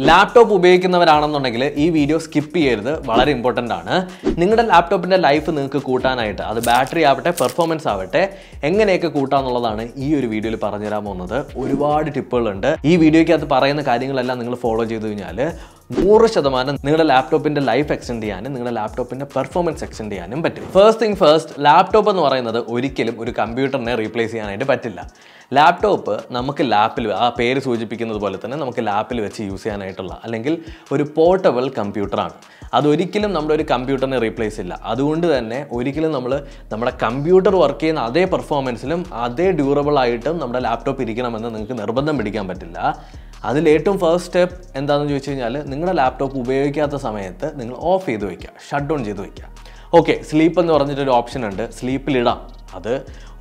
Laptop ഉപയോഗിക്കുന്നവരാണെന്നുണ്ടെങ്കിൽ ഈ video skip ചെയ്യരുത്, വളരെ ഇമ്പോർട്ടൻ്റ് ആണ്. നിങ്ങളുടെ ലാപ്ടോപ്പിൻ്റെ ലൈഫ് നിങ്ങൾക്ക് കൂട്ടാനായിട്ട്, അത് ബാറ്ററി ആവട്ടെ പെർഫോമൻസ് ആവട്ടെ, എങ്ങനെയൊക്കെ കൂട്ടാന്നുള്ളതാണ് ഈ ഒരു വീഡിയോയിൽ പറഞ്ഞുതരാൻ പോകുന്നത്. ഒരുപാട് ടിപ്പുകളുണ്ട്. ഈ വീഡിയോയ്ക്കകത്ത് പറയുന്ന കാര്യങ്ങളെല്ലാം നിങ്ങൾ ഫോളോ ചെയ്ത് കഴിഞ്ഞാൽ 100% നിങ്ങളുടെ ലാപ്ടോപ്പിൻ്റെ ലൈഫ് എക്സ്റ്റെൻഡ് ചെയ്യാനും നിങ്ങളുടെ ലാപ്ടോപ്പിൻ്റെ പെർഫോമൻസ് എക്സ്റ്റെൻഡ് ചെയ്യാനും പറ്റും. ഫസ്റ്റ് തിങ് ഫസ്റ്റ്, ലാപ്ടോപ്പ് എന്ന് പറയുന്നത് ഒരിക്കലും ഒരു കമ്പ്യൂട്ടറിനെ റീപ്ലേസ് ചെയ്യാനായിട്ട് പറ്റില്ല. ലാപ്ടോപ്പ് നമുക്ക് ലാപ്പിൽ, ആ പേര് സൂചിപ്പിക്കുന്നത് പോലെ തന്നെ നമുക്ക് ലാപ്പിൽ വെച്ച് യൂസ് ചെയ്യാനായിട്ടുള്ള അല്ലെങ്കിൽ ഒരു പോർട്ടബിൾ കമ്പ്യൂട്ടറാണ്. അതൊരിക്കലും നമ്മുടെ ഒരു കമ്പ്യൂട്ടറിനെ റീപ്ലേസ് ഇല്ല. അതുകൊണ്ട് തന്നെ ഒരിക്കലും നമ്മുടെ കമ്പ്യൂട്ടർ വർക്ക് ചെയ്യുന്ന അതേ പെർഫോമൻസിലും അതേ ഡ്യൂറബിൾ ആയിട്ടും നമ്മുടെ ലാപ്ടോപ്പ് ഇരിക്കണമെന്ന് നിങ്ങൾക്ക് നിർബന്ധം പിടിക്കാൻ പറ്റില്ല. അതിൽ ഏറ്റവും ഫസ്റ്റ് സ്റ്റെപ്പ് എന്താണെന്ന് ചോദിച്ചു കഴിഞ്ഞാൽ, നിങ്ങളുടെ ലാപ്ടോപ്പ് ഉപയോഗിക്കാത്ത സമയത്ത് നിങ്ങൾ ഓഫ് ചെയ്ത് വയ്ക്കുക, ഷട്ട് ഡൗൺ ചെയ്ത് വയ്ക്കുക. ഓക്കെ, സ്ലീപ്പ് എന്ന് പറഞ്ഞിട്ടൊരു ഓപ്ഷൻ ഉണ്ട്, സ്ലീപ്പിലിടാം. അത്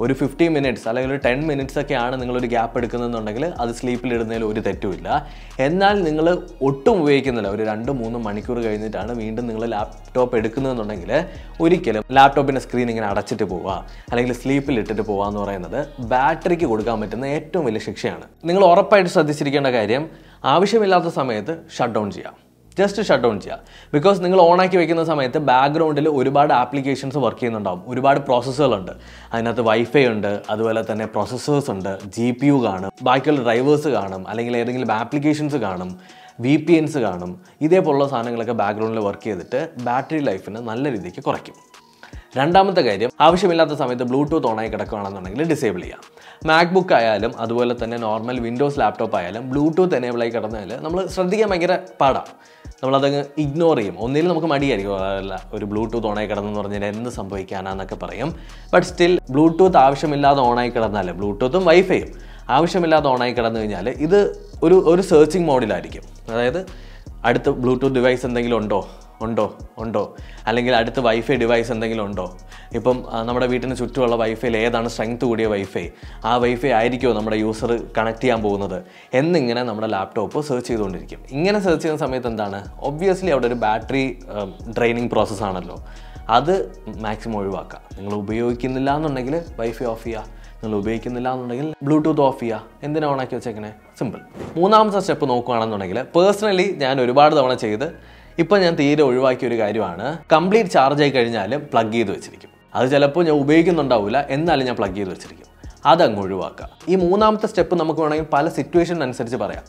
ഒരു 15 മിനിറ്റ്സ് അല്ലെങ്കിൽ ഒരു 10 മിനിറ്റ്സ് ഒക്കെയാണ് നിങ്ങളൊരു ഗ്യാപ്പ് എടുക്കുന്നതെന്നുണ്ടെങ്കിൽ അത് സ്ലീപ്പിലിടുന്നതിൽ ഒരു തെറ്റുമില്ല. എന്നാൽ നിങ്ങൾ ഒട്ടും ഉപയോഗിക്കുന്നില്ല, ഒരു 2-3 മണിക്കൂർ കഴിഞ്ഞിട്ടാണ് വീണ്ടും നിങ്ങൾ ലാപ്ടോപ്പ് എടുക്കുന്നതെന്നുണ്ടെങ്കിൽ ഒരിക്കലും ലാപ്ടോപ്പിൻ്റെ സ്ക്രീൻ ഇങ്ങനെ അടച്ചിട്ട് പോവുക അല്ലെങ്കിൽ സ്ലീപ്പിൽ ഇട്ടിട്ട് പോവുക എന്ന് പറയുന്നത് ബാറ്ററിക്ക് കൊടുക്കാൻ പറ്റുന്ന ഏറ്റവും വലിയ ശിക്ഷയാണ്. നിങ്ങൾ ഉറപ്പായിട്ട് ശ്രദ്ധിച്ചിരിക്കേണ്ട കാര്യം, ആവശ്യമില്ലാത്ത സമയത്ത് ഷട്ട് ഡൗൺ ചെയ്യാം, ജസ്റ്റ് ഷട്ട് ഡൗൺ ചെയ്യുക. ബിക്കോസ് നിങ്ങൾ ഓണാക്കി വെക്കുന്ന സമയത്ത് ബാക്ക്ഗ്രൗണ്ടിൽ ഒരുപാട് ആപ്ലിക്കേഷൻസ് വർക്ക് ചെയ്യുന്നുണ്ടാവും, ഒരുപാട് പ്രോസസ്സുകളുണ്ട്. അതിനകത്ത് വൈഫൈ ഉണ്ട്, അതുപോലെ തന്നെ പ്രോസസ്സേഴ്സ് ഉണ്ട്, GPU കാണും, ബാക്കിയുള്ള ഡ്രൈവേഴ്സ് കാണും, അല്ലെങ്കിൽ ഏതെങ്കിലും ആപ്ലിക്കേഷൻസ് കാണും, VPNs കാണും. ഇതേപോലുള്ള സാധനങ്ങളൊക്കെ ബാക്ക്ഗ്രൗണ്ടിൽ വർക്ക് ചെയ്തിട്ട് ബാറ്ററി ലൈഫിന് നല്ല രീതിക്ക് കുറയ്ക്കും. രണ്ടാമത്തെ കാര്യം, ആവശ്യമില്ലാത്ത സമയത്ത് ബ്ലൂടൂത്ത് ഓണായി കിടക്കുകയാണെന്നുണ്ടെങ്കിൽ ഡിസേബിൾ ചെയ്യാം. മാക്ബുക്ക് ആയാലും അതുപോലെ തന്നെ നോർമൽ വിൻഡോസ് ലാപ്ടോപ്പ് ആയാലും ബ്ലൂടൂത്ത് എനേബിൾ ആയി കിടന്നാൽ നമ്മൾ ശ്രദ്ധിക്കാൻ ഭയങ്കര പാടാണ്. നമ്മളതങ്ങ് ഇഗ്നോർ ചെയ്യും. ഒന്നിലും നമുക്ക് മടിയായിരിക്കും, അല്ല ഒരു ബ്ലൂടൂത്ത് ഓണായി കിടന്നെന്ന് പറഞ്ഞാൽ എന്ത് സംഭവിക്കാനാന്നൊക്കെ പറയും. ബട്ട് സ്റ്റിൽ ബ്ലൂടൂത്ത് ആവശ്യമില്ലാതെ ഓണായി കിടന്നാൽ, ബ്ലൂടൂത്തും വൈഫൈയും ആവശ്യമില്ലാതെ ഓണായി കിടന്നു കഴിഞ്ഞാൽ ഇത് ഒരു സെർച്ചിങ് മോഡിലായിരിക്കും. അതായത് അടുത്ത് ബ്ലൂടൂത്ത് ഡിവൈസ് എന്തെങ്കിലും ഉണ്ടോ, അല്ലെങ്കിൽ അടുത്ത് വൈഫൈ ഡിവൈസ് എന്തെങ്കിലും ഉണ്ടോ, ഇപ്പം നമ്മുടെ വീട്ടിന് ചുറ്റുമുള്ള വൈഫൈയിൽ ഏതാണ് സ്ട്രെങ്ത് കൂടിയ വൈഫൈ, ആ വൈഫൈ ആയിരിക്കുമോ നമ്മുടെ യൂസർ കണക്ട് ചെയ്യാൻ പോകുന്നത് എന്നിങ്ങനെ നമ്മുടെ ലാപ്ടോപ്പ് സെർച്ച് ചെയ്തുകൊണ്ടിരിക്കും. ഇങ്ങനെ സെർച്ച് ചെയ്യുന്ന സമയത്ത് എന്താണ്, ഒബ്വിയസ്ലി അവിടെ ഒരു ബാറ്ററി ഡ്രെയിനിങ് പ്രോസസ്സാണല്ലോ. അത് മാക്സിമം ഒഴിവാക്കുക. നിങ്ങൾ ഉപയോഗിക്കുന്നില്ല എന്നുണ്ടെങ്കിൽ വൈഫൈ ഓഫ് ചെയ്യുക, നിങ്ങൾ ഉപയോഗിക്കുന്നില്ല എന്നുണ്ടെങ്കിൽ ബ്ലൂടൂത്ത് ഓഫ് ചെയ്യുക. എന്തിനാണ് ഓണാക്കി വെച്ചേക്കണേ? സിമ്പിൾ. മൂന്നാമത്തെ സ്റ്റെപ്പ് നോക്കുകയാണെന്നുണ്ടെങ്കിൽ, പേഴ്സണലി ഞാൻ ഒരുപാട് തവണ ചെയ്ത് ഇപ്പം ഞാൻ തീരെ ഒഴിവാക്കിയ ഒരു കാര്യമാണ്, കംപ്ലീറ്റ് ചാർജ് ആയി കഴിഞ്ഞാലും പ്ലഗ് ചെയ്ത് വെച്ചിരിക്കും. അത് ചിലപ്പോൾ ഞാൻ ഉപയോഗിക്കുന്നുണ്ടാവില്ല, എന്നാലും ഞാൻ പ്ലഗ് ചെയ്ത് വെച്ചിരിക്കും. അതങ്ങ് ഒഴിവാക്കുക. ഈ മൂന്നാമത്തെ സ്റ്റെപ്പ് നമുക്ക് വേണമെങ്കിൽ പല സിറ്റുവേഷൻ അനുസരിച്ച് പറയാം.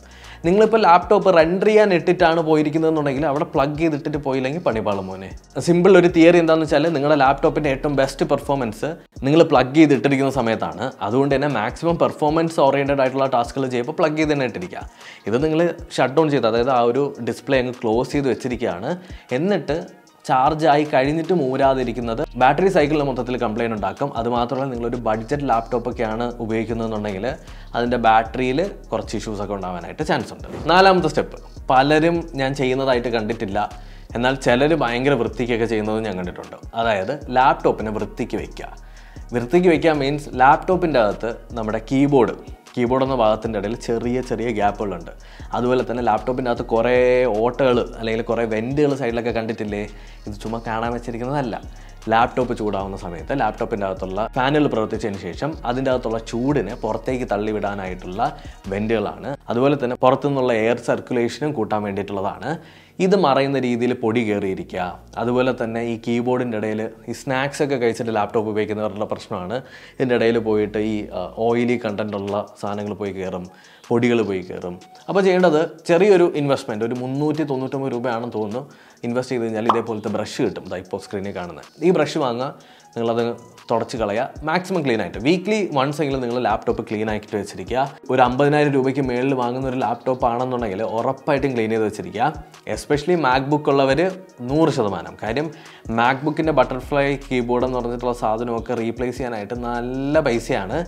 നിങ്ങളിപ്പോൾ ലാപ്ടോപ്പ് റെൻഡർ ചെയ്യാൻ ഇട്ടിട്ടാണ് പോയിരിക്കുന്നതെന്നുണ്ടെങ്കിൽ അവിടെ പ്ലഗ് ചെയ്തിട്ടിട്ട് പോയില്ലെങ്കിൽ പണിപാളും മോനെ. സിമ്പിൾ ഒരു തിയറി എന്താണെന്ന് വെച്ചാൽ, നിങ്ങളുടെ ലാപ്ടോപ്പിൻ്റെ ഏറ്റവും ബെസ്റ്റ് പെർഫോമൻസ് നിങ്ങൾ പ്ലഗ് ചെയ്തിട്ടിരിക്കുന്ന സമയത്താണ്. അതുകൊണ്ട് തന്നെ മാക്സിമം പെർഫോമൻസ് ഓറിയൻറ്റഡ് ആയിട്ടുള്ള ടാസ്കുകൾ ചെയ്യുമ്പോൾ പ്ലഗ് ചെയ്ത് തന്നെ ഇട്ടിരിക്കുക. ഇത് നിങ്ങൾ ഷട്ട് ഡൗൺ ചെയ്ത്, അതായത് ആ ഒരു ഡിസ്പ്ലേ അങ്ങ് ക്ലോസ് ചെയ്ത് വെച്ചിരിക്കുകയാണ്. എന്നിട്ട് ചാർജ് ആയി കഴിഞ്ഞിട്ട് മൂരാതിരിക്കുന്നത് ബാറ്ററി സൈക്കിളിൽ മൊത്തത്തിൽ കംപ്ലയിൻറ്റ് ഉണ്ടാക്കും. അതുമാത്രമല്ല, നിങ്ങളൊരു ബഡ്ജറ്റ് ലാപ്ടോപ്പൊക്കെയാണ് ഉപയോഗിക്കുന്നതെന്നുണ്ടെങ്കിൽ അതിൻ്റെ ബാറ്ററിയിൽ കുറച്ച് ഇഷ്യൂസൊക്കെ ഉണ്ടാവാനായിട്ട് ചാൻസ് ഉണ്ട്. നാലാമത്തെ സ്റ്റെപ്പ് പലരും ഞാൻ ചെയ്യുന്നതായിട്ട് കണ്ടിട്ടില്ല, എന്നാൽ ചിലർ ഭയങ്കര വൃത്തിക്കൊക്കെ ചെയ്യുന്നത് ഞാൻ കണ്ടിട്ടുണ്ട്. അതായത് ലാപ്ടോപ്പിനെ വൃത്തിക്ക് വയ്ക്കുക മീൻസ് ലാപ്ടോപ്പിൻ്റെ അകത്ത് നമ്മുടെ കീബോർഡ് എന്ന ഭാഗത്തിൻ്റെ ഇടയിൽ ചെറിയ ഗ്യാപ്പുകളുണ്ട്. അതുപോലെ തന്നെ ലാപ്ടോപ്പിൻ്റെ അകത്ത് കുറേ ഓട്ടകൾ അല്ലെങ്കിൽ കുറേ വെൻറ്റുകൾ സൈഡിലൊക്കെ കണ്ടിട്ടില്ലേ? ഇത് ചുമ്മാ കാണാൻ വെച്ചിരിക്കുന്നതല്ല. ലാപ്ടോപ്പ് ചൂടാവുന്ന സമയത്ത് ലാപ്ടോപ്പിൻ്റെ അകത്തുള്ള ഫാനുകൾ പ്രവർത്തിച്ചതിന് ശേഷം അതിൻ്റെ അകത്തുള്ള ചൂടിനെ പുറത്തേക്ക് തള്ളിവിടാനായിട്ടുള്ള വെൻറ്റുകളാണ്. അതുപോലെ തന്നെ പുറത്തുനിന്നുള്ള എയർ സർക്കുലേഷനും കൂട്ടാൻ വേണ്ടിയിട്ടുള്ളതാണ്. ഇത് മറയുന്ന രീതിയിൽ പൊടി കയറിയിരിക്കുക. അതുപോലെ തന്നെ ഈ കീബോർഡിൻ്റെ ഇടയിൽ ഈ സ്നാക്സ് ഒക്കെ കഴിച്ചിട്ട് ലാപ്ടോപ്പ് ഉപയോഗിക്കുന്നവരുടെ പ്രശ്നമാണ്. ഇതിൻ്റെ ഇടയിൽ പോയിട്ട് ഈ ഓയിലി കണ്ടൻറ്റുള്ള സാധനങ്ങൾ പോയി കയറും, പൊടികൾ പോയി കയറും. അപ്പോൾ ചെയ്യേണ്ടത് ചെറിയൊരു ഇൻവെസ്റ്റ്മെൻറ്റ്, ഒരു 399 രൂപയാണെന്ന് തോന്നുന്നു, ഇൻവെസ്റ്റ് ചെയ്ത് കഴിഞ്ഞാൽ ഇതേപോലത്തെ ബ്രഷ് കിട്ടും. ഇപ്പോൾ സ്ക്രീനിൽ കാണുന്നത് ഈ ബ്രഷ് വാങ്ങുക, നിങ്ങളത് തുടച്ച് കളയുക, മാക്സിമം ക്ലീൻ ആയിട്ട്. വീക്ക്ലി വൺസ് എങ്കിലും നിങ്ങൾ ലാപ്ടോപ്പ് ക്ലീൻ ആക്കിയിട്ട് വെച്ചിരിക്കുക. ഒരു 50,000 രൂപയ്ക്ക് മേളിൽ വാങ്ങുന്ന ഒരു ലാപ്ടോപ്പ് ആണെന്നുണ്ടെങ്കിൽ ഉറപ്പായിട്ടും ക്ലീൻ ചെയ്ത് വെച്ചിരിക്കുക. എസ്പെഷ്യലി മാക്ബുക്ക് ഉള്ളവർ 100%. കാര്യം മാക്ബുക്കിൻ്റെ ബട്ടർഫ്ലൈ കീബോർഡ് എന്ന് പറഞ്ഞിട്ടുള്ള സാധനമൊക്കെ റീപ്ലേസ് ചെയ്യാനായിട്ട് നല്ല പൈസയാണ്.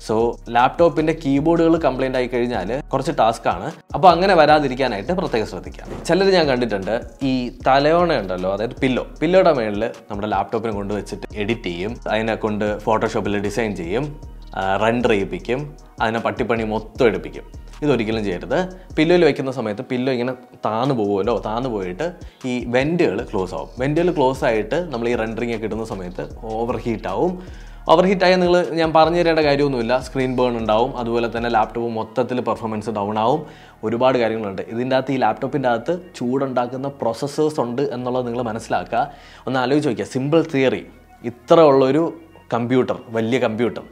സോ ലാപ്ടോപ്പിൻ്റെ കീബോർഡുകൾ കംപ്ലൈൻ്റ് ആയി കഴിഞ്ഞാൽ കുറച്ച് ടാസ്ക്കാണ്. അപ്പോൾ അങ്ങനെ വരാതിരിക്കാനായിട്ട് പ്രത്യേകം ശ്രദ്ധിക്കാം. ചിലർ ഞാൻ കണ്ടിട്ടുണ്ട്, ഈ തലയോണ ഉണ്ടല്ലോ, അതായത് പില്ലോയുടെ മേളിൽ നമ്മുടെ ലാപ്ടോപ്പിനെ കൊണ്ടുവച്ചിട്ട് എഡിറ്റ് ചെയ്യും, അതിനെ കൊണ്ട് ഫോട്ടോഷോപ്പിൽ ഡിസൈൻ ചെയ്യും, റെൻഡർ ചെയ്യിപ്പിക്കും, അതിനെ പട്ടിപ്പണി മൊത്തം എടുപ്പിക്കും. ഇതൊരിക്കലും ചെയ്യരുത്. പില്ലോയിൽ വയ്ക്കുന്ന സമയത്ത് പില്ലോ ഇങ്ങനെ താന്നു പോയിട്ട് ഈ വെൻറ്റുകൾ ക്ലോസ് ആവും. വെൻറ്റുകൾ ക്ലോസ് ആയിട്ട് നമ്മൾ ഈ റെൻഡറിങ് ഒക്കെ ഇടുന്ന സമയത്ത് ഓവർ ഹീറ്റ് ആവും. ഓവർഹീറ്റ് ആയ നിങ്ങൾ ഞാൻ പറഞ്ഞു തരേണ്ട കാര്യമൊന്നുമില്ല. സ്ക്രീൻ ബേൺ ഉണ്ടാവും, അതുപോലെ തന്നെ ലാപ്ടോപ്പ് മൊത്തത്തിൽ പെർഫോമൻസ് ഡൗൺ ആവും, ഒരുപാട് കാര്യങ്ങളുണ്ട്. ഇതിൻ്റെ അകത്ത് ഈ ലാപ്ടോപ്പിൻ്റെ അകത്ത് ചൂടുണ്ടാക്കുന്ന പ്രോസസ്സേഴ്സ് ഉണ്ട് എന്നുള്ളത് നിങ്ങൾ മനസ്സിലാക്കുക. ഒന്ന് ആലോചിച്ച് നോക്കുക, സിമ്പിൾ തിയറി. ഇത്ര ഉള്ളൊരു കമ്പ്യൂട്ടർ, വലിയ കമ്പ്യൂട്ടർ,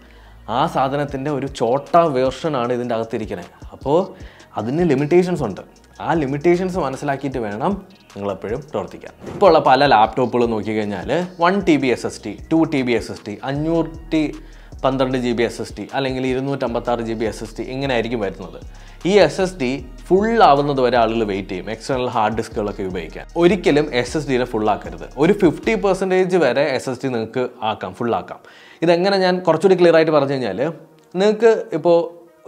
ആ സാധനത്തിൻ്റെ ഒരു ചോട്ട വേർഷനാണ് ഇതിൻ്റെ അകത്തിരിക്കുന്നത്. അപ്പോൾ അതിന് ലിമിറ്റേഷൻസ് ഉണ്ട്. ആ ലിമിറ്റേഷൻസ് മനസ്സിലാക്കിയിട്ട് വേണം നിങ്ങളെപ്പോഴും പ്രവർത്തിക്കാൻ. ഇപ്പോൾ ഉള്ള പല ലാപ്ടോപ്പുകൾ നോക്കിക്കഴിഞ്ഞാൽ 1 TB SSD, 2 TB SSD, 512 GB SSD അല്ലെങ്കിൽ 256 GB SSD ഇങ്ങനെ ആയിരിക്കും വരുന്നത്. ഈ SSD ഫുൾ ആവുന്നത് വരെ ആളുകൾ വെയിറ്റ് ചെയ്യും എക്സ്റ്റേണൽ ഹാർഡ് ഡിസ്കുകളൊക്കെ ഉപയോഗിക്കാൻ. ഒരിക്കലും SSDനെ ഫുള്ളാക്കരുത്. ഒരു 50% വരെ SSD നിങ്ങൾക്ക് ആക്കാം, ഫുള്ളാക്കാം. ഇതെങ്ങനെ ഞാൻ കുറച്ചുകൂടി ക്ലിയർ ആയിട്ട് പറഞ്ഞു കഴിഞ്ഞാൽ, നിങ്ങൾക്ക് ഇപ്പോൾ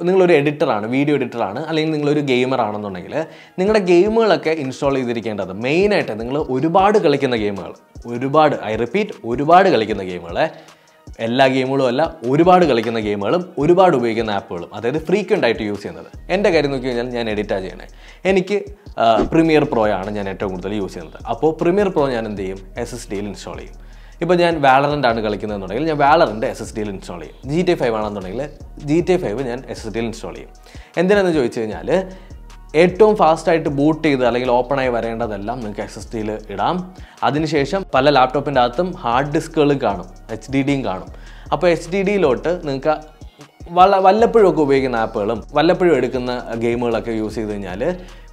നിങ്ങളൊരു എഡിറ്ററാണ്, വീഡിയോ എഡിറ്ററാണ്, അല്ലെങ്കിൽ നിങ്ങളൊരു ഗെയിമർ ആണെന്നുണ്ടെങ്കിൽ നിങ്ങളുടെ ഗെയിമുകളൊക്കെ ഇൻസ്റ്റാൾ ചെയ്തിരിക്കേണ്ടത് മെയിനായിട്ട് നിങ്ങൾ ഒരുപാട് കളിക്കുന്ന ഗെയിമുകൾ, ഒരുപാട് കളിക്കുന്ന ഗെയിമുകളെ, എല്ലാ ഗെയിമുകളും അല്ല, ഒരുപാട് കളിക്കുന്ന ഗെയിമുകളും ഒരുപാട് ഉപയോഗിക്കുന്ന ആപ്പുകളും, അതായത് ഫ്രീക്വൻ്റ് ആയിട്ട് യൂസ് ചെയ്യുന്നത്. എൻ്റെ കാര്യം നോക്കി കഴിഞ്ഞാൽ ഞാൻ എഡിറ്റാണ് ചെയ്യണേ. എനിക്ക് പ്രീമിയർ പ്രോ ആണ് ഞാൻ ഏറ്റവും കൂടുതൽ യൂസ് ചെയ്യുന്നത്. അപ്പോൾ പ്രീമിയർ പ്രോ ഞാൻ എന്ത് ചെയ്യും, SSDയിൽ ഇൻസ്റ്റാൾ ചെയ്യും. ഇപ്പോൾ ഞാൻ വാലറൻ്റ് ആണ് കളിക്കുന്നതെന്നുണ്ടെങ്കിൽ ഞാൻ വാലറൻ്റ് SSDയിൽ ഇൻസ്റ്റാൾ ചെയ്യും. GTA 5 ആണെന്നുണ്ടെങ്കിൽ GTA 5 ഞാൻ SSDയിൽ ഇൻസ്റ്റാൾ ചെയ്യും. എന്തിനാണെന്ന് ചോദിച്ചു കഴിഞ്ഞാൽ, ഏറ്റവും ഫാസ്റ്റായിട്ട് ബൂട്ട് ചെയ്ത് അല്ലെങ്കിൽ ഓപ്പണായി വരേണ്ടതെല്ലാം നിങ്ങൾക്ക് SSDയിൽ ഇടാം. അതിനുശേഷം പല ലാപ്ടോപ്പിൻ്റെ അകത്തും ഹാർഡ് ഡിസ്കുകൾ കാണും, HDDയും കാണും. അപ്പോൾ HDDയിലോട്ട് നിങ്ങൾക്ക് വല്ലപ്പോഴും ഉപയോഗിക്കുന്ന ആപ്പുകളും വല്ലപ്പോഴും എടുക്കുന്ന ഗെയിമുകളൊക്കെ യൂസ് ചെയ്ത് കഴിഞ്ഞാൽ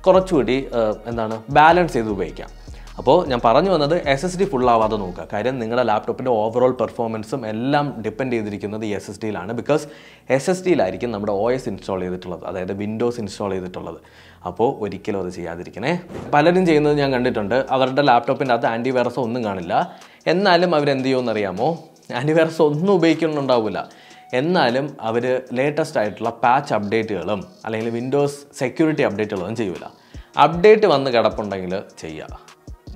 കുറച്ചുകൂടി ബാലൻസ് ചെയ്ത് ഉപയോഗിക്കാം. അപ്പോൾ ഞാൻ പറഞ്ഞു വന്നത് SSD ഫുള്ളാവാതെ നോക്കുക. കാര്യം നിങ്ങളുടെ ലാപ്ടോപ്പിൻ്റെ ഓവറോൾ പെർഫോമൻസും എല്ലാം ഡിപ്പെൻഡ് ചെയ്തിരിക്കുന്നത് ഈ SSDയിലാണ്. ബിക്കോസ് SSDയിലായിരിക്കും നമ്മുടെ OS ഇൻസ്റ്റാൾ ചെയ്തിട്ടുള്ളത്, അതായത് വിൻഡോസ് ഇൻസ്റ്റാൾ ചെയ്തിട്ടുള്ളത്. അപ്പോൾ ഒരിക്കലും അത് ചെയ്യാതിരിക്കണേ. പലരും ചെയ്യുന്നത് ഞാൻ കണ്ടിട്ടുണ്ട്, അവരുടെ ലാപ്ടോപ്പിൻ്റെ അകത്ത് ആൻറ്റിവൈറസ് ഒന്നും കാണില്ല, എന്നാലും അവരെന്ത് ചെയ്യുമെന്നറിയാമോ, ആൻറ്റിവൈറസ് ഒന്നും ഉപയോഗിക്കുന്നുണ്ടാവില്ല, എന്നാലും അവർ ലേറ്റസ്റ്റ് ആയിട്ടുള്ള പാച്ച് അപ്ഡേറ്റുകളും അല്ലെങ്കിൽ വിൻഡോസ് സെക്യൂരിറ്റി അപ്ഡേറ്റുകളൊന്നും ചെയ്യില്ല. അപ്ഡേറ്റ് വന്ന് കിടപ്പുണ്ടെങ്കിൽ ചെയ്യുക.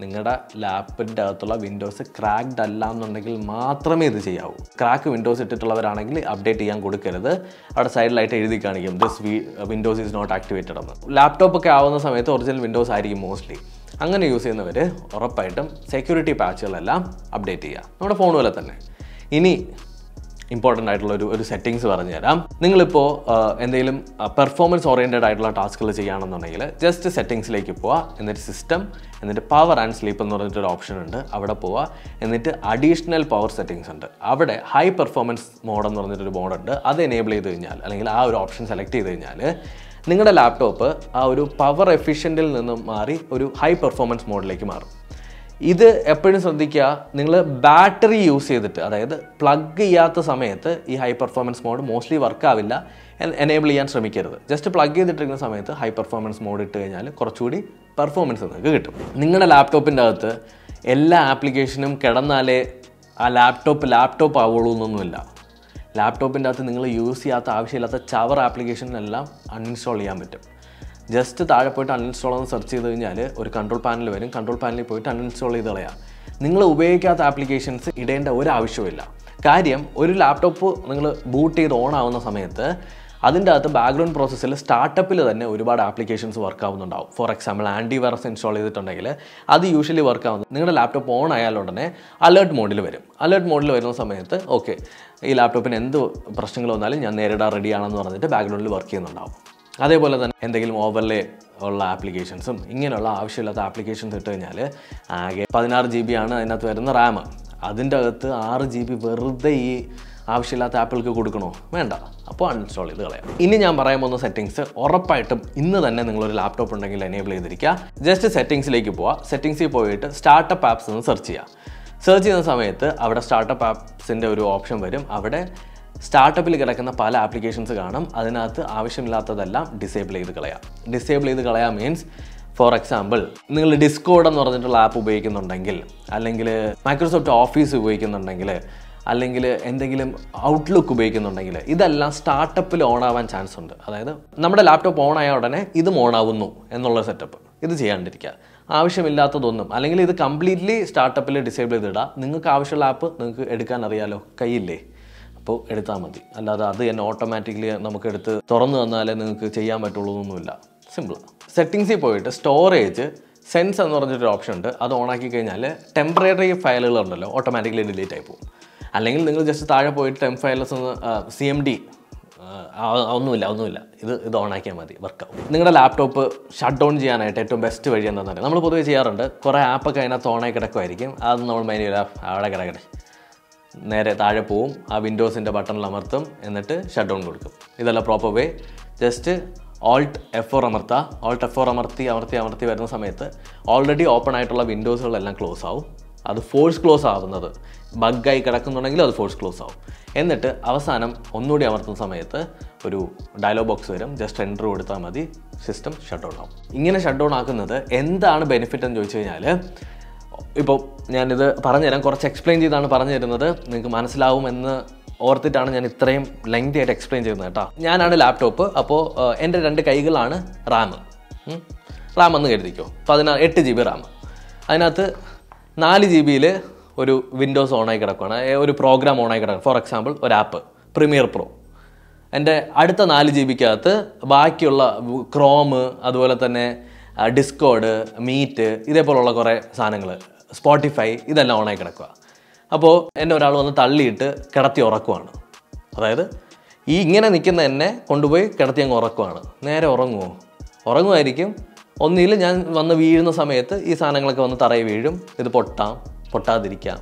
നിങ്ങളുടെ ലാപ്പിൻ്റെ അകത്തുള്ള വിൻഡോസ് ക്രാക്ഡ് അല്ല എന്നുണ്ടെങ്കിൽ മാത്രമേ ഇത് ചെയ്യാവൂ. ക്രാക്ക് വിൻഡോസ് ഇട്ടിട്ടുള്ളവരാണെങ്കിൽ അപ്ഡേറ്റ് ചെയ്യാൻ കൊടുക്കരുത്. അവിടെ സൈഡിലായിട്ട് എഴുതി കാണിക്കും this Windows is not activated എന്ന്. ലാപ്ടോപ്പൊക്കെ ആവുന്ന സമയത്ത് ഒറിജിനൽ വിൻഡോസ് ആയിരിക്കും മോസ്റ്റ്ലി. അങ്ങനെ യൂസ് ചെയ്യുന്നവർ ഉറപ്പായിട്ടും സെക്യൂരിറ്റി പാച്ചുകളെല്ലാം അപ്ഡേറ്റ് ചെയ്യുക, നമ്മുടെ ഫോൺ പോലെ തന്നെ. ഇനി ഇമ്പോർട്ടൻ്റ് ആയിട്ടുള്ള ഒരു സെറ്റിങ്സ് പറഞ്ഞു തരാം. നിങ്ങളിപ്പോൾ എന്തെങ്കിലും പെർഫോമൻസ് ഓറിയൻറ്റഡ് ആയിട്ടുള്ള ടാസ്കുകൾ ചെയ്യുകയാണെന്നുണ്ടെങ്കിൽ ജസ്റ്റ് സെറ്റിങ്സിലേക്ക് പോവുക, എന്നിട്ട് സിസ്റ്റം, എന്നിട്ട് പവർ ആൻഡ് സ്ലീപ്പ് എന്ന് പറഞ്ഞിട്ടൊരു ഓപ്ഷൻ ഉണ്ട്, അവിടെ പോവുക. എന്നിട്ട് അഡീഷണൽ പവർ സെറ്റിങ്സ് ഉണ്ട്, അവിടെ ഹൈ പെർഫോമൻസ് മോഡ് എന്ന് പറഞ്ഞിട്ടൊരു മോഡുണ്ട്. അത് എനേബിൾ ചെയ്ത് കഴിഞ്ഞാൽ, അല്ലെങ്കിൽ ആ ഒരു ഓപ്ഷൻ സെലക്ട് ചെയ്ത് കഴിഞ്ഞാൽ നിങ്ങളുടെ ലാപ്ടോപ്പ് ആ ഒരു പവർ എഫിഷ്യൻറ്റിൽ നിന്നും മാറി ഒരു ഹൈ പെർഫോമൻസ് മോഡിലേക്ക് മാറും. ഇത് എപ്പോഴും ശ്രദ്ധിക്കുക, നിങ്ങൾ ബാറ്ററി യൂസ് ചെയ്തിട്ട്, അതായത് പ്ലഗ് ചെയ്യാത്ത സമയത്ത് ഈ ഹൈ പെർഫോമൻസ് മോഡ് മോസ്റ്റ്ലി വർക്കാവില്ല. എനേബിൾ ചെയ്യാൻ ശ്രമിക്കരുത്. ജസ്റ്റ് പ്ലഗ് ചെയ്തിട്ടിരിക്കുന്ന സമയത്ത് ഹൈ പെർഫോമൻസ് മോഡ് ഇട്ട് കഴിഞ്ഞാൽ കുറച്ചുകൂടി പെർഫോമൻസ് നിങ്ങൾക്ക് കിട്ടും. നിങ്ങളുടെ ലാപ്ടോപ്പിൻ്റെ അകത്ത് എല്ലാ ആപ്ലിക്കേഷനും കിടന്നാലേ ആ ലാപ്ടോപ്പ് ആവുള്ളൂ എന്നൊന്നുമില്ല. ലാപ്ടോപ്പിൻ്റെ അകത്ത് നിങ്ങൾ യൂസ് ചെയ്യാത്ത ആവശ്യമില്ലാത്ത ചവർ ആപ്ലിക്കേഷനെല്ലാം അൺഇൻസ്റ്റാൾ ചെയ്യാൻ പറ്റും. ജസ്റ്റ് താഴെ പോയിട്ട് അൺഇൻസ്റ്റാൾ എന്ന് സെർച്ച് ചെയ്ത് കഴിഞ്ഞാൽ ഒരു കൺട്രോൾ പാനൽ വരും, കൺട്രോൾ പാനലിൽ പോയിട്ട് അൺഇൻസ്റ്റാൾ ചെയ്ത് കളയാം. നിങ്ങൾ ഉപയോഗിക്കാത്ത ആപ്ലിക്കേഷൻസ് ഇടേണ്ട ഒരു ആവശ്യമില്ല. കാര്യം ഒരു ലാപ്ടോപ്പ് നിങ്ങൾ ബൂട്ട് ചെയ്ത് ഓൺ ആവുന്ന സമയത്ത് അതിൻ്റെ അകത്ത് ബാക്ക്ഗ്രൗണ്ട് പ്രോസസ്സിൽ സ്റ്റാർട്ടപ്പിൽ തന്നെ ഒരുപാട് ആപ്ലിക്കേഷൻസ് വർക്ക് ആവുന്നുണ്ടാവും. ഫോർ എക്സാമ്പിൾ ആൻറ്റിവൈറസ് ഇൻസ്റ്റാൾ ചെയ്തിട്ടുണ്ടെങ്കിൽ അത് യൂഷ്വലി വർക്ക് ആവുന്നത് നിങ്ങളുടെ ലാപ്ടോപ്പ് ഓൺ ആയാലുടനെ അലേർട്ട് മോഡിൽ വരും. അലേർട്ട് മോഡിൽ വരുന്ന സമയത്ത് ഓക്കെ, ഈ ലാപ്ടോപ്പിന് എന്ത് പ്രശ്നങ്ങൾ വന്നാലും ഞാൻ നേരിടാൻ റെഡിയാണെന്ന് പറഞ്ഞിട്ട് ബാക്ക്ഗ്രൗണ്ടിൽ വർക്ക് ചെയ്യുന്നുണ്ടാവും. അതേപോലെ തന്നെ എന്തെങ്കിലും ഓവർലേ ഉള്ള ആപ്ലിക്കേഷൻസും ഇങ്ങനെയുള്ള ആവശ്യമില്ലാത്ത ആപ്ലിക്കേഷൻസ് ഇട്ട് കഴിഞ്ഞാൽ ആകെ 16 GB ആണ് അതിനകത്ത് വരുന്ന റാം. അതിൻ്റെ അകത്ത് 6 GB വെറുതെ ഈ ആവശ്യമില്ലാത്ത ആപ്പുകൾക്ക് കൊടുക്കണോ? വേണ്ട. അപ്പോൾ അൺഇൻസ്റ്റാൾ ചെയ്ത് കളയാം. ഇനി ഞാൻ പറയാൻ പോകുന്ന സെറ്റിങ്സ് ഉറപ്പായിട്ടും ഇന്ന് തന്നെ നിങ്ങളൊരു ലാപ്ടോപ്പ് ഉണ്ടെങ്കിൽ എനേബിൾ ചെയ്തിരിക്കുക. ജസ്റ്റ് സെറ്റിങ്സിലേക്ക് പോവുക. സെറ്റിങ്സിൽ പോയിട്ട് സ്റ്റാർട്ടപ്പ് ആപ്സ് എന്ന് സെർച്ച് ചെയ്യുക. സെർച്ച് ചെയ്യുന്ന സമയത്ത് അവിടെ സ്റ്റാർട്ടപ്പ് ആപ്സിൻ്റെ ഒരു ഓപ്ഷൻ വരും. അവിടെ സ്റ്റാർട്ടപ്പിൽ കിടക്കുന്ന പല ആപ്ലിക്കേഷൻസ് കാണും. അതിനകത്ത് ആവശ്യമില്ലാത്തതെല്ലാം ഡിസേബിൾ ചെയ്ത് കളയാം. ഡിസേബിൾ ചെയ്ത് കളയാം മീൻസ് ഫോർ എക്സാമ്പിൾ നിങ്ങൾ ഡിസ്കോഡ് എന്ന് പറഞ്ഞിട്ടുള്ള ആപ്പ് ഉപയോഗിക്കുന്നുണ്ടെങ്കിൽ, അല്ലെങ്കിൽ മൈക്രോസോഫ്റ്റ് ഓഫീസ് ഉപയോഗിക്കുന്നുണ്ടെങ്കിൽ, അല്ലെങ്കിൽ എന്തെങ്കിലും ഔട്ട്ലുക്ക് ഉപയോഗിക്കുന്നുണ്ടെങ്കിൽ ഇതെല്ലാം സ്റ്റാർട്ടപ്പിൽ ഓൺ ആവാൻ ചാൻസ് ഉണ്ട്. അതായത് നമ്മുടെ ലാപ്ടോപ്പ് ഓൺ ആയ ഉടനെ ഇതും ഓൺ ആവുന്നു എന്നുള്ള സെറ്റപ്പ്. ഇത് ചെയ്യാണ്ടിരിക്കുക. ആവശ്യമില്ലാത്തതൊന്നും, അല്ലെങ്കിൽ ഇത് കംപ്ലീറ്റ്ലി സ്റ്റാർട്ടപ്പിൽ ഡിസേബിൾ ചെയ്തിടുക. നിങ്ങൾക്ക് ആവശ്യമുള്ള ആപ്പ് നിങ്ങൾക്ക് എടുക്കാൻ അറിയാലോ, കയ്യില്ലേ, അപ്പോൾ എടുത്താൽ മതി. അല്ലാതെ അത് തന്നെ ഓട്ടോമാറ്റിക്കലി നമുക്കെടുത്ത് തുറന്നു തന്നാലേ നിങ്ങൾക്ക് ചെയ്യാൻ പറ്റുള്ളൂ എന്നൊന്നുമില്ല. സിമ്പിളാണ്. സെറ്റിങ്സിൽ പോയിട്ട് സ്റ്റോറേജ് സെൻസ് എന്ന് പറഞ്ഞിട്ടൊരു ഓപ്ഷൻ ഉണ്ട്. അത് ഓണാക്കി കഴിഞ്ഞാൽ ടെമ്പററി ഫയലുകളുണ്ടല്ലോ ഓട്ടോമാറ്റിക്കലി ഡിലീറ്റ് ആയി പോകും. അല്ലെങ്കിൽ നിങ്ങൾ ജസ്റ്റ് താഴെ പോയിട്ട് ടെംപ് ഫയൽസ് ഒന്ന് CMD ഒന്നുമില്ല ഇത് ഓണാക്കിയാൽ മതി, വർക്കാവും. നിങ്ങളുടെ ലാപ്ടോപ്പ് ഷട്ട് ഡൗൺ ചെയ്യാനായിട്ട് ഏറ്റവും ബെസ്റ്റ് വഴി എന്താണെന്ന് അറിയാം. നമ്മൾ പൊതുവേ ചെയ്യാറുണ്ട്, കുറേ ആപ്പൊക്കെ അതിനകത്ത് ഓണായി കിടക്കുമായിരിക്കും. അതൊന്നും നമ്മൾ മൈൻഡ് അവിടെ കിടക്കട്ടെ, നേരെ താഴെ പോവും, ആ വിൻഡോസിൻ്റെ ബട്ടണിൽ അമർത്തും, എന്നിട്ട് ഷട്ട് ഡൗൺ കൊടുക്കും. ഇതല്ല പ്രോപ്പർ വേ. ജസ്റ്റ് Alt F4 അമർത്തുക. Alt F4 അമർത്തി വരുന്ന സമയത്ത് ഓൾറെഡി ഓപ്പൺ ആയിട്ടുള്ള വിൻഡോസുകളെല്ലാം ക്ലോസ് ആവും. അത് ഫോഴ്സ് ക്ലോസ് ആവുന്നത് ബഗ്ഗായി കിടക്കുന്നുണ്ടെങ്കിൽ അത് ഫോഴ്സ് ക്ലോസ് ആവും. എന്നിട്ട് അവസാനം ഒന്നുകൂടി അമർത്തുന്ന സമയത്ത് ഒരു ഡയലോഗ് ബോക്സ് വരും. ജസ്റ്റ് എൻ്റർ കൊടുത്താൽ മതി, സിസ്റ്റം ഷട്ട് ഡൗൺ ആവും. ഇങ്ങനെ ഷട്ട് ഡൗൺ ആക്കുന്നത് എന്താണ് ബെനിഫിറ്റ് എന്ന് ചോദിച്ചു കഴിഞ്ഞാൽ, ഇപ്പോൾ ഞാനിത് പറഞ്ഞുതരാം, കുറച്ച് എക്സ്പ്ലെയിൻ ചെയ്താണ് പറഞ്ഞു തരുന്നത്, നിങ്ങൾക്ക് മനസ്സിലാവുമെന്ന് ഓർത്തിട്ടാണ് ഞാൻ ഇത്രയും ലെങ്തി ആയിട്ട് എക്സ്പ്ലെയിൻ ചെയ്യുന്നത് കേട്ടോ. ഞാനാണ് ലാപ്ടോപ്പ്, അപ്പോൾ എൻ്റെ 2 കൈകളാണ് റാം എന്ന് കരുതിക്കോ. 8 GB റാം. അതിനകത്ത് 4 GB ഒരു വിൻഡോസ് ഓണായി കിടക്കുകയാണ്, ഒരു പ്രോഗ്രാം ഓണായി കിടക്കുക. ഫോർ എക്സാമ്പിൾ ഒരു ആപ്പ് പ്രീമിയർ പ്രോ. എൻ്റെ അടുത്ത 4 GB ബാക്കിയുള്ള ക്രോം, അതുപോലെ തന്നെ ഡിസ്കോഡ്, മീറ്റ്, ഇതേപോലുള്ള കുറേ സാധനങ്ങൾ, സ്പോട്ടിഫൈ, ഇതെല്ലാം ഓണായി കിടക്കുക. അപ്പോൾ എന്നെ ഒരാൾ വന്ന് തള്ളിയിട്ട് കിടത്തി ഉറക്കുവാണ്. അതായത് ഇങ്ങനെ നിൽക്കുന്ന എന്നെ കൊണ്ടുപോയി കിടത്തി അങ്ങ് ഉറക്കുവാണ്. നേരെ ഉറങ്ങുമായിരിക്കും. ഒന്നിൽ ഞാൻ വന്ന് വീഴുന്ന സമയത്ത് ഈ സാധനങ്ങളൊക്കെ വന്ന് തറയിൽ വീഴും. ഇത് പൊട്ടാതിരിക്കാം,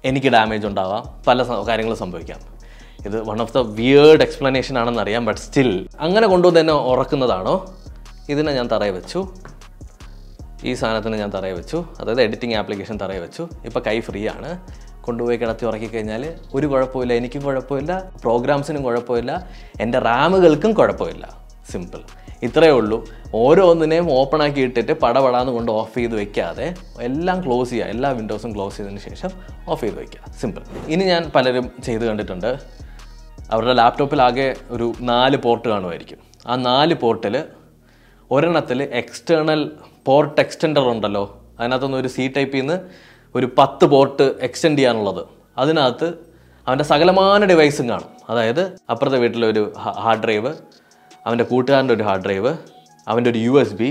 എനിക്ക് ഡാമേജ് ഉണ്ടാവാം, പല കാര്യങ്ങളും സംഭവിക്കാം. ഇത് one of the weird explanation ആണെന്നറിയാം, ബട്ട് സ്റ്റിൽ അങ്ങനെ കൊണ്ടുവന്ന് തന്നെ ഉറക്കുന്നതാണോ? ഇതിനെ ഞാൻ തറയിൽ വെച്ചു, ഈ സാധനത്തിന് ഞാൻ തറയിൽ വെച്ചു, അതായത് എഡിറ്റിംഗ് ആപ്ലിക്കേഷൻ തറയിൽ വെച്ചു. ഇപ്പോൾ കൈ ഫ്രീ ആണ്. കൊണ്ടുപോയി കിടത്തി ഉറക്കി കഴിഞ്ഞാൽ ഒരു കുഴപ്പമില്ല, എനിക്കും കുഴപ്പമില്ല, പ്രോഗ്രാംസിനും കുഴപ്പമില്ല, എൻ്റെ റാമുകൾക്കും കുഴപ്പമില്ല. സിമ്പിൾ, ഇത്രയേ ഉള്ളൂ. ഓരോന്നിനെയും ഓപ്പൺ ആക്കി ഇട്ടിട്ട് പടപടാന്ന് കൊണ്ട് ഓഫ് ചെയ്ത് വെക്കാതെ എല്ലാം ക്ലോസ് ചെയ്യുക. എല്ലാ വിൻഡോസും ക്ലോസ് ചെയ്തതിന് ശേഷം ഓഫ് ചെയ്ത് വയ്ക്കുക. സിമ്പിൾ. ഇനി ഞാൻ പലരും ചെയ്ത് കണ്ടിട്ടുണ്ട്, അവരുടെ ലാപ്ടോപ്പിലാകെ ഒരു 4 പോർട്ട് കാണുമായിരിക്കും. ആ 4 പോർട്ടിൽ ഒരെണ്ണത്തിൽ എക്സ്റ്റേണൽ പോർട്ട് എക്സ്റ്റൻഡർ ഉണ്ടല്ലോ, അതിനകത്തുനിന്ന് ഒരു C ടൈപ്പിൽ നിന്ന് ഒരു 10 പോർട്ട് എക്സ്റ്റെൻഡ് ചെയ്യാനുള്ളത്. അതിനകത്ത് അവൻ്റെ സകലമാന ഡിവൈസും കാണും. അതായത് അപ്പുറത്തെ വീട്ടിലൊരു ഹാർഡ് ഡ്രൈവ്, അവൻ്റെ കൂട്ടുകാരൻ്റെ ഒരു ഹാർഡ് ഡ്രൈവ്, അവൻ്റെ ഒരു USB,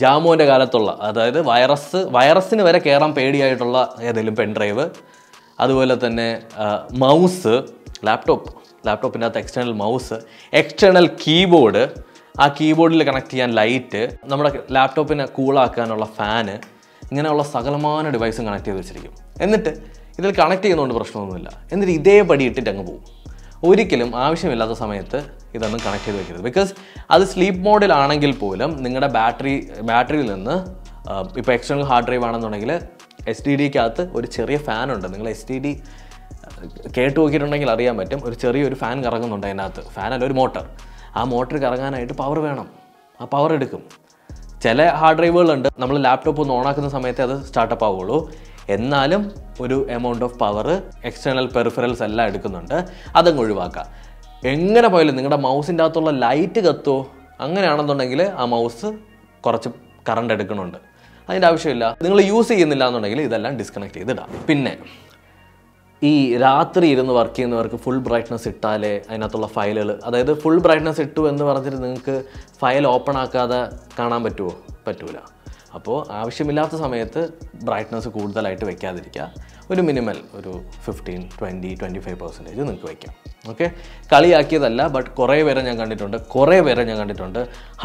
ജാമുവിൻ്റെ കാലത്തുള്ള, അതായത് വൈറസിന് വരെ കയറാൻ പേടിയായിട്ടുള്ള ഏതെങ്കിലും പെൻ ഡ്രൈവ്, അതുപോലെ തന്നെ മൗസ്, ലാപ്ടോപ്പിൻ്റെ അകത്ത് എക്സ്റ്റേണൽ മൗസ്, എക്സ്റ്റേണൽ കീബോർഡ്, ആ കീബോർഡിൽ കണക്ട് ചെയ്യാൻ ലൈറ്റ്, നമ്മുടെ ലാപ്ടോപ്പിനെ കൂളാക്കാനുള്ള ഫാന്, ഇങ്ങനെയുള്ള സകലമാന ഡിവൈസും കണക്ട് ചെയ്ത് വെച്ചിരിക്കും. എന്നിട്ട് ഇതിൽ കണക്ട് ചെയ്യുന്നതുകൊണ്ട് പ്രശ്നമൊന്നുമില്ല. എന്നിട്ട് ഇതേപടി ഇട്ടിട്ട് അങ്ങ് പോകും. ഒരിക്കലും ആവശ്യമില്ലാത്ത സമയത്ത് ഇതൊന്നും കണക്ട് ചെയ്ത് വെക്കരുത്. ബിക്കോസ് അത് സ്ലീപ്പ് മോഡിലാണെങ്കിൽ പോലും നിങ്ങളുടെ ബാറ്ററിയിൽ നിന്ന്, ഇപ്പോൾ എക്സ്റ്റേണൽ ഹാർഡ് ഡ്രൈവ് ആണെന്നുണ്ടെങ്കിൽ SSDക്കകത്ത് ഒരു ചെറിയ ഫാനുണ്ട്. നിങ്ങൾ SSD കേട്ട് നോക്കിയിട്ടുണ്ടെങ്കിൽ അറിയാൻ പറ്റും, ഒരു ചെറിയൊരു ഫാൻ കറങ്ങുന്നുണ്ട് അതിനകത്ത്. ഫാനല്ല, ഒരു മോട്ടർ. ആ മോട്ടർ കറങ്ങാനായിട്ട് പവർ വേണം. ആ പവർ എടുക്കും. ചില ഹാർഡ് ഡ്രൈവുകളുണ്ട്, നമ്മൾ ലാപ്ടോപ്പ് ഒന്ന് ഓണാക്കുന്ന സമയത്ത് അത് സ്റ്റാർട്ടപ്പ് ആവുള്ളൂ. എന്നാലും ഒരു എമൗണ്ട് ഓഫ് പവർ എക്സ്റ്റേണൽ പെറിഫറൽസ് എല്ലാം എടുക്കുന്നുണ്ട്. അതങ്ങ് ഒഴിവാക്കുക. എങ്ങനെ പോയാലും നിങ്ങളുടെ മൗസിൻ്റെ അകത്തുള്ള ലൈറ്റ് കത്തുമോ? അങ്ങനെയാണെന്നുണ്ടെങ്കിൽ ആ മൗസ് കുറച്ച് കറണ്ട് എടുക്കണുണ്ട്. അതിൻ്റെ ആവശ്യമില്ല. നിങ്ങൾ യൂസ് ചെയ്യുന്നില്ല എന്നുണ്ടെങ്കിൽ ഇതെല്ലാം ഡിസ്കണക്ട് ചെയ്തിടാം. പിന്നെ ഈ രാത്രി ഇരുന്ന് വർക്ക് ചെയ്യുന്നവർക്ക് ഫുൾ ബ്രൈറ്റ്നസ് ഇട്ടാലേ അതിനകത്തുള്ള ഫയലുകൾ, അതായത് ഫുൾ ബ്രൈറ്റ്നസ് ഇട്ടു എന്ന് പറഞ്ഞിട്ട് നിങ്ങൾക്ക് ഫയൽ ഓപ്പൺ ആക്കാതെ കാണാൻ പറ്റുമോ? പറ്റൂല. അപ്പോൾ ആവശ്യമില്ലാത്ത സമയത്ത് ബ്രൈറ്റ്നസ് കൂടുതലായിട്ട് വെക്കാതിരിക്കുക. ഒരു മിനിമൽ ഒരു 15-20-25% നിങ്ങൾക്ക് വയ്ക്കാം. ഓക്കെ, കളിയാക്കിയതല്ല, ബട്ട് കുറേ പേരെ ഞാൻ കണ്ടിട്ടുണ്ട്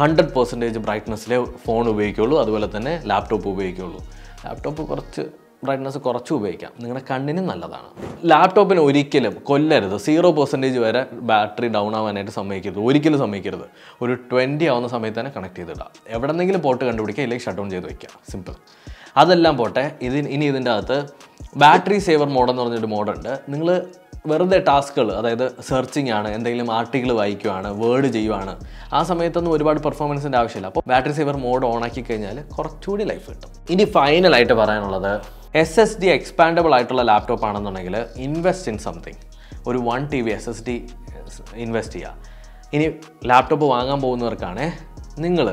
100% ബ്രൈറ്റ്നസ്സിലെ ഫോൺ ഉപയോഗിക്കുകയുള്ളൂ, അതുപോലെ തന്നെ ലാപ്ടോപ്പ് ഉപയോഗിക്കുകയുള്ളൂ. ലാപ്ടോപ്പ് കുറച്ച് ബ്രൈറ്റ്നസ് കുറച്ച് ഉപയോഗിക്കാം, നിങ്ങളുടെ കണ്ണിന് നല്ലതാണ്. ലാപ്ടോപ്പിന് ഒരിക്കലും കൊല്ലരുത്. 0% വരെ ബാറ്ററി ഡൗൺ ആവാനായിട്ട് ഒരിക്കലും സമ്മതിക്കരുത്. ഒരു 20 ആവുന്ന സമയത്ത് തന്നെ കണക്ട് ചെയ്തിടാം. എവിടെന്നെങ്കിലും പോർട്ട് കണ്ടുപിടിക്കുക, ഇല്ലെങ്കിൽ ഷട്ട് ഡൗൺ ചെയ്ത് വയ്ക്കുക. സിമ്പിൾ. അതെല്ലാം പോട്ടെ. ഇനി ഇതിൻ്റെ അകത്ത് ബാറ്ററി സേവർ മോഡെന്ന് പറഞ്ഞൊരു മോഡുണ്ട്. നിങ്ങൾ വെറുതെ ടാസ്കുകൾ, അതായത് സെർച്ചിങ് ആണ്, എന്തെങ്കിലും ആർട്ടിക്കിൾ വായിക്കുവാണ്, വേർഡ് ചെയ്യുവാണ്, ആ സമയത്തൊന്നും ഒരുപാട് പെർഫോമൻസിൻ്റെ ആവശ്യമില്ല. അപ്പോൾ ബാറ്ററി സേവർ മോഡ് ഓൺ ആക്കി കഴിഞ്ഞാൽ കുറച്ചുകൂടി ലൈഫ് കിട്ടും. ഇനി ഫൈനലായിട്ട് പറയാനുള്ളത്, SSD എക്സ്പാൻഡബിൾ ആയിട്ടുള്ള ലാപ്ടോപ്പ് ആണെന്നുണ്ടെങ്കിൽ ഇൻവെസ്റ്റ് ഇൻ സംതിങ്. ഒരു 1 TB SSD ഇൻവെസ്റ്റ് ചെയ്യുക. ഇനി ലാപ്ടോപ്പ് വാങ്ങാൻ പോകുന്നവർക്കാണ് നിങ്ങൾ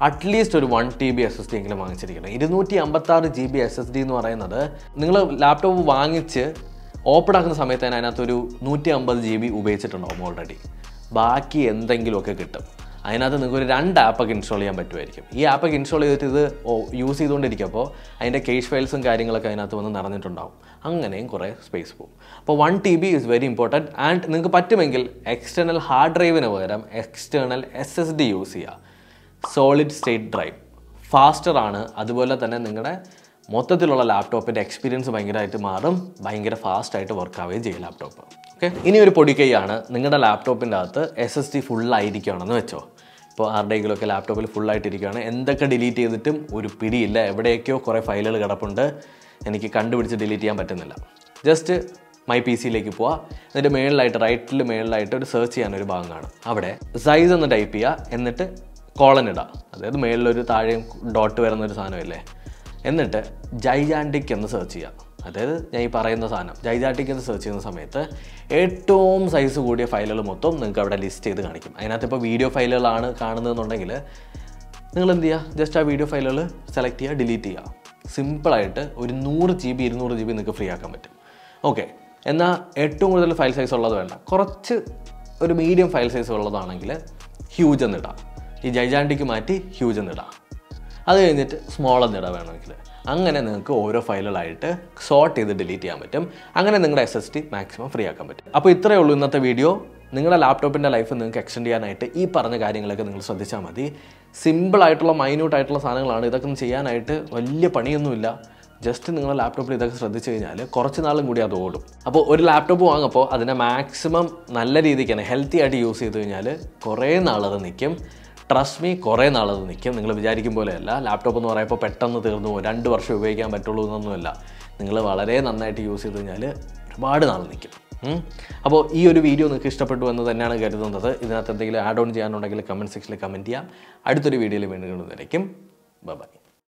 അറ്റ്ലീസ്റ്റ് ഒരു 1 TB SSD എങ്കിലും വാങ്ങിച്ചിരിക്കണം. 256 GB SSD എന്ന് പറയുന്നത് നിങ്ങൾ ലാപ്ടോപ്പ് വാങ്ങിച്ച് ഓപ്പൺ ആക്കുന്ന സമയത്ത് തന്നെ അതിനകത്തൊരു 150 GB ഉപയോഗിച്ചിട്ടുണ്ടാവും ഓൾറെഡി. ബാക്കി എന്തെങ്കിലുമൊക്കെ കിട്ടും. അതിനകത്ത് നിങ്ങൾക്ക് ഒരു 2 ആപ്പൊക്കെ ഇൻസ്റ്റാൾ ചെയ്യാൻ പറ്റുമായിരിക്കും. ഈ ആപ്പൊക്കെ ഇൻസ്റ്റാൾ ചെയ്തിട്ട് ഇത് യൂസ് ചെയ്തുകൊണ്ടിരിക്കുമ്പോൾ അതിൻ്റെ കേഷ് ഫയൽസും കാര്യങ്ങളൊക്കെ അതിനകത്ത് വന്ന് നിറഞ്ഞിട്ടുണ്ടാവും. അങ്ങനെയും കുറേ സ്പേസ് പോകും. അപ്പോൾ 1 TB is very important. And നിങ്ങൾക്ക് പറ്റുമെങ്കിൽ എക്സ്റ്റേണൽ ഹാർഡ് ഡ്രൈവിന് പകരം എക്സ്റ്റേണൽ SSD യൂസ് ചെയ്യുക. സോളിഡ് സ്റ്റേറ്റ് ഡ്രൈവ് ഫാസ്റ്ററാണ്. അതുപോലെ തന്നെ നിങ്ങളുടെ മൊത്തത്തിലുള്ള ലാപ്ടോപ്പിൻ്റെ എക്സ്പീരിയൻസ് ഭയങ്കരമായിട്ട് മാറും. ഭയങ്കര ഫാസ്റ്റായിട്ട് വർക്ക് ആവുകയും ചെയ്യും ലാപ്ടോപ്പ്. ഓക്കെ, ഇനി ഒരു പൊടിക്കൈയാണ്. നിങ്ങളുടെ ലാപ്ടോപ്പിൻ്റെ അകത്ത് SSD ഫുള്ളായിരിക്കുകയാണെന്ന് വെച്ചോ. ഇപ്പോൾ ആരുടെയെങ്കിലുമൊക്കെ ലാപ്ടോപ്പിൽ ഫുള്ളായിട്ടിരിക്കുകയാണ്, എന്തൊക്കെ ഡിലീറ്റ് ചെയ്തിട്ടും ഒരു പിടിയില്ല. എവിടെയൊക്കെയോ കുറേ ഫയലുകൾ കിടപ്പുണ്ട്, എനിക്ക് കണ്ടുപിടിച്ച് ഡിലീറ്റ് ചെയ്യാൻ പറ്റുന്നില്ല. ജസ്റ്റ് മൈ PC-യിലേക്ക് പോവുക. എന്നിട്ട് മേളിലായിട്ട് റൈറ്റിൽ മേളിലായിട്ട് ഒരു സെർച്ച് ചെയ്യാനൊരു ഭാഗം കാണും. അവിടെ സൈസ് എന്ന് ടൈപ്പ് ചെയ്യുക. എന്നിട്ട് കോളൻ ഇടുക. അതായത് മേളിലൊരു താഴെയും ഡോട്ട് വരുന്നൊരു സാധനമില്ലേ. എന്നിട്ട് ജൈജാൻറ്റിക് എന്ന് സെർച്ച് ചെയ്യുക. അതായത് ഞാൻ ഈ പറയുന്ന സാധനം ജൈജാൻറ്റിക് എന്ന് സെർച്ച് ചെയ്യുന്ന സമയത്ത് ഏറ്റവും സൈസ് കൂടിയ ഫയലുകൾ മൊത്തം നിങ്ങൾക്ക് അവിടെ ലിസ്റ്റ് ചെയ്ത് കാണിക്കും. അതിനകത്ത് ഇപ്പോൾ വീഡിയോ ഫയലുകളാണ് കാണുന്നതെന്നുണ്ടെങ്കിൽ നിങ്ങൾ എന്ത് ചെയ്യുക, ജസ്റ്റ് ആ വീഡിയോ ഫയലുകൾ സെലക്ട് ചെയ്യുക, ഡിലീറ്റ് ചെയ്യുക. സിമ്പിളായിട്ട് ഒരു 100 GB 200 GB നിങ്ങൾക്ക് ഫ്രീ ആക്കാൻ പറ്റും. ഓക്കെ, എന്നാൽ ഏറ്റവും കൂടുതൽ ഫയൽ സൈസ് ഉള്ളത് വേണ്ട, കുറച്ച് ഒരു മീഡിയം ഫയൽ സൈസ് ഉള്ളതാണെങ്കിൽ ഹ്യൂജ് എന്നിടാം. ഈ ജൈജാൻറ്റിക്ക് മാറ്റി ഹ്യൂജ് എന്നിടാം. അത് കഴിഞ്ഞിട്ട് സ്മോൾ എന്നിടാം വേണമെങ്കിൽ. അങ്ങനെ നിങ്ങൾക്ക് ഓരോ ഫയലുകളായിട്ട് സോർട്ട് ചെയ്ത് ഡിലീറ്റ് ചെയ്യാൻ പറ്റും. അങ്ങനെ നിങ്ങളുടെ SSD മാക്സിമം ഫ്രീ ആക്കാൻ പറ്റും. അപ്പോൾ ഇത്രയേ ഉള്ളൂ ഇന്നത്തെ വീഡിയോ. നിങ്ങളുടെ ലാപ്ടോപ്പിൻ്റെ ലൈഫ് നിങ്ങൾക്ക് എക്സ്റ്റെൻഡ് ചെയ്യാനായിട്ട് ഈ പറഞ്ഞ കാര്യങ്ങളൊക്കെ നിങ്ങൾ ശ്രദ്ധിച്ചാൽ മതി. സിമ്പിളായിട്ടുള്ള മൈന്യൂട്ടായിട്ടുള്ള സാധനങ്ങളാണ്. ഇതൊക്കെ ചെയ്യാനായിട്ട് വലിയ പണിയൊന്നുമില്ല. ജസ്റ്റ് നിങ്ങളുടെ ലാപ്ടോപ്പിൽ ഇതൊക്കെ ശ്രദ്ധിച്ചു കഴിഞ്ഞാൽ കുറച്ച് നാളും കൂടി അത് ഓടും. അപ്പോൾ ഒരു ലാപ്ടോപ്പ് വാങ്ങുമ്പോൾ അതിനെ മാക്സിമം നല്ല രീതിക്ക് തന്നെ ഹെൽത്തി ആയിട്ട് യൂസ് ചെയ്ത് കഴിഞ്ഞാൽ കുറേ നാളത് നിൽക്കും. ട്രസ്റ്റ് മീ, കുറേ നാളത് നിൽക്കും. നിങ്ങൾ വിചാരിക്കും പോലെയല്ല. ലാപ്ടോപ്പ് എന്ന് പറയുമ്പോൾ പെട്ടെന്ന് തീർന്നു പോകും, 2 വർഷം ഉപയോഗിക്കാൻ പറ്റുള്ളൂ എന്നൊന്നുമല്ല. നിങ്ങൾ വളരെ നന്നായിട്ട് യൂസ് ചെയ്ത് കഴിഞ്ഞാൽ ഒരുപാട് നാൾ നിൽക്കും. അപ്പോൾ ഈ ഒരു വീഡിയോ നിങ്ങൾക്ക് ഇഷ്ടപ്പെട്ടു എന്ന് തന്നെയാണ് കരുതുന്നത്. ഇതിനകത്ത് എന്തെങ്കിലും ആഡ് ഓൺ ചെയ്യാനുണ്ടെങ്കിൽ കമൻറ്റ് സെക്ഷനിൽ കമൻറ്റ് ചെയ്യാം. അടുത്തൊരു വീഡിയോയിൽ വീണ്ടും കാണുന്നതായിരിക്കും. ബൈ.